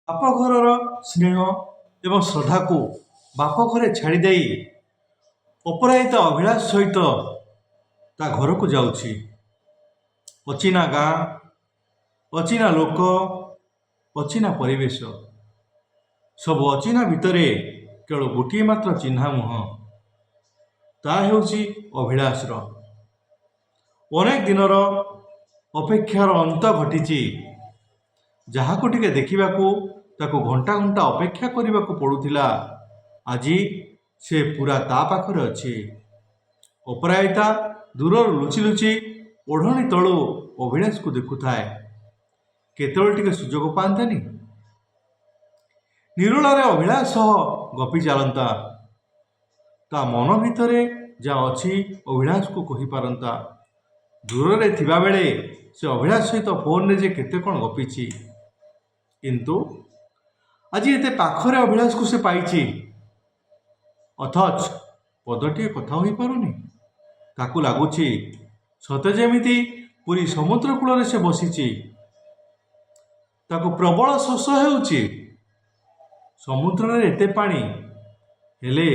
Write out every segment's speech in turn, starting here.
ବାପ ଘରର ସ୍ନେହ ଏବଂ ଶ୍ରଦ୍ଧାକୁ ବାପ ଘରେ ଛାଡ଼ି ଦେଇ ଅପରାଜିତା ଅଭିଳାଷ ସହିତ ତା ଘରକୁ ଯାଉଛି। ଅଚିହ୍ନା ଗାଁ, ଅଚିହ୍ନା ଲୋକ, ଅଚିହ୍ନା ପରିବେଶ, ସବୁ ଅଚିହ୍ନା ଭିତରେ କେବଳ ଗୋଟିଏ ମାତ୍ର ଚିହ୍ନା ମୁହଁ, ତାହା ହେଉଛି ଅଭିଳାଷର। ଅନେକ ଦିନର ଅପେକ୍ଷାର ଅନ୍ତ ଘଟିଛି। ଯାହାକୁ ଟିକେ ଦେଖିବାକୁ ତାକୁ ଘଣ୍ଟା ଘଣ୍ଟା ଅପେକ୍ଷା କରିବାକୁ ପଡ଼ୁଥିଲା, ଆଜି ସେ ପୁରା ତା ପାଖରେ ଅଛି। ଅପରାଜିତା ଦୂରରୁ ଲୁଚି ଲୁଚି ଓଢ଼ଣୀ ତଳୁ ଅଭିଳାଷକୁ ଦେଖୁଥାଏ। କେତେବେଳେ ଟିକେ ସୁଯୋଗ ପାଆନ୍ତାନି, ନିରୋଳାରେ ଅଭିଳାଷ ସହ ଗପି ଚାଲନ୍ତା। ତା ମନ ଭିତରେ ଯାହା ଅଛି ଅଭିଳାଷକୁ କହିପାରନ୍ତା। ଦୂରରେ ଥିବାବେଳେ ସେ ଅଭିଳାଷ ସହିତ ଫୋନରେ ଯେ କେତେ କ'ଣ ଗପିଛି, କିନ୍ତୁ ଆଜି ଏତେ ପାଖରେ ଅଭିଳାଷକୁ ସେ ପାଇଛି, ଅଥଚ ପଦଟିଏ କଥା ହୋଇପାରୁନି। ତାକୁ ଲାଗୁଛି ସତେ ଯେମିତି ପୁରୀ ସମୁଦ୍ର କୂଳରେ ସେ ବସିଛି। ତାକୁ ପ୍ରବଳ ଶୋଷ ହେଉଛି। ସମୁଦ୍ରରେ ଏତେ ପାଣି, ହେଲେ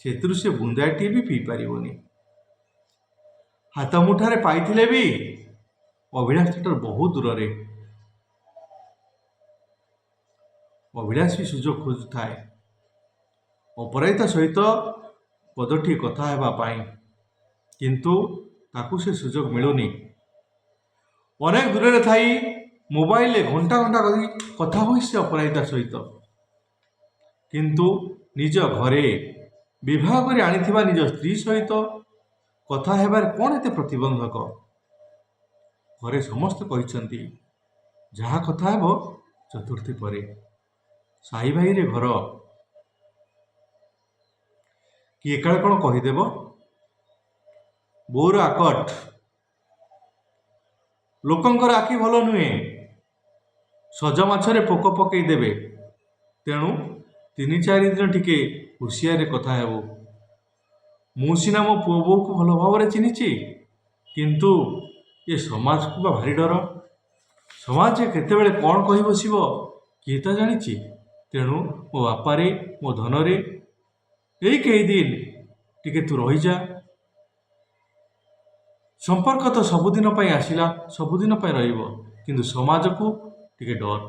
ସେଥିରୁ ସେ ବୁନ୍ଦାଟିଏ ବି ପିଇପାରିବନି। ହାତ ମୁଠାରେ ପାଇଥିଲେ ବି ଅଭିଳାଷ ଠାରୁ ବହୁ ଦୂରରେ। ଅଭିଳାଷ ବି ସୁଯୋଗ ଖୋଜୁଥାଏ ଅପରାଜିତା ସହିତ ପଦଟିଏ କଥା ହେବା ପାଇଁ, କିନ୍ତୁ ତାକୁ ସେ ସୁଯୋଗ ମିଳୁନି। ଅନେକ ଦୂରରେ ଥାଇ ମୋବାଇଲରେ ଘଣ୍ଟା ଘଣ୍ଟା କଥା ହୋଇ ସେ ଅପରାଜିତା ସହିତ, କିନ୍ତୁ ନିଜ ଘରେ ବିବାହ କରି ଆଣିଥିବା ନିଜ ସ୍ତ୍ରୀ ସହିତ କଥା ହେବାରେ କ'ଣ ଏତେ ପ୍ରତିବନ୍ଧକ? ଘରେ ସମସ୍ତେ କହିଛନ୍ତି ଯାହା କଥା ହେବ ଚତୁର୍ଥୀ ପରେ। ସାଇ ଭାଇରେ ଘର, କିଏ କାଳେ କ'ଣ କହିଦେବ। ବୋଉର ଆକଟ, ଲୋକଙ୍କର ଆଖି ଭଲ ନୁହେଁ, ସଜ ମାଛରେ ପୋକ ପକେଇ ଦେବେ। ତେଣୁ 3-4 ଦିନ ଟିକେ ହୁସିଆରେ କଥା ହେବୁ। ମୁଁ ସିନା ମୋ ପୁଅ ବୋଉକୁ ଭଲ ଭାବରେ ଚିହ୍ନିଛି, କିନ୍ତୁ ଏ ସମାଜକୁ ବା ଭାରି ଡର। ସମାଜ କେତେବେଳେ କ'ଣ କହି ବସିବ କିଏ ତା ଜାଣିଛି। ତେଣୁ ମୋ ବାପାରେ, ମୋ ଧନରେ ଏଇ କେଇ ଦିନ ଟିକେ ତୁ ରହିଯା। ସମ୍ପର୍କ ତ ସବୁଦିନ ପାଇଁ ଆସିଲା, ସବୁଦିନ ପାଇଁ ରହିବ, କିନ୍ତୁ ସମାଜକୁ ଟିକେ ଡର।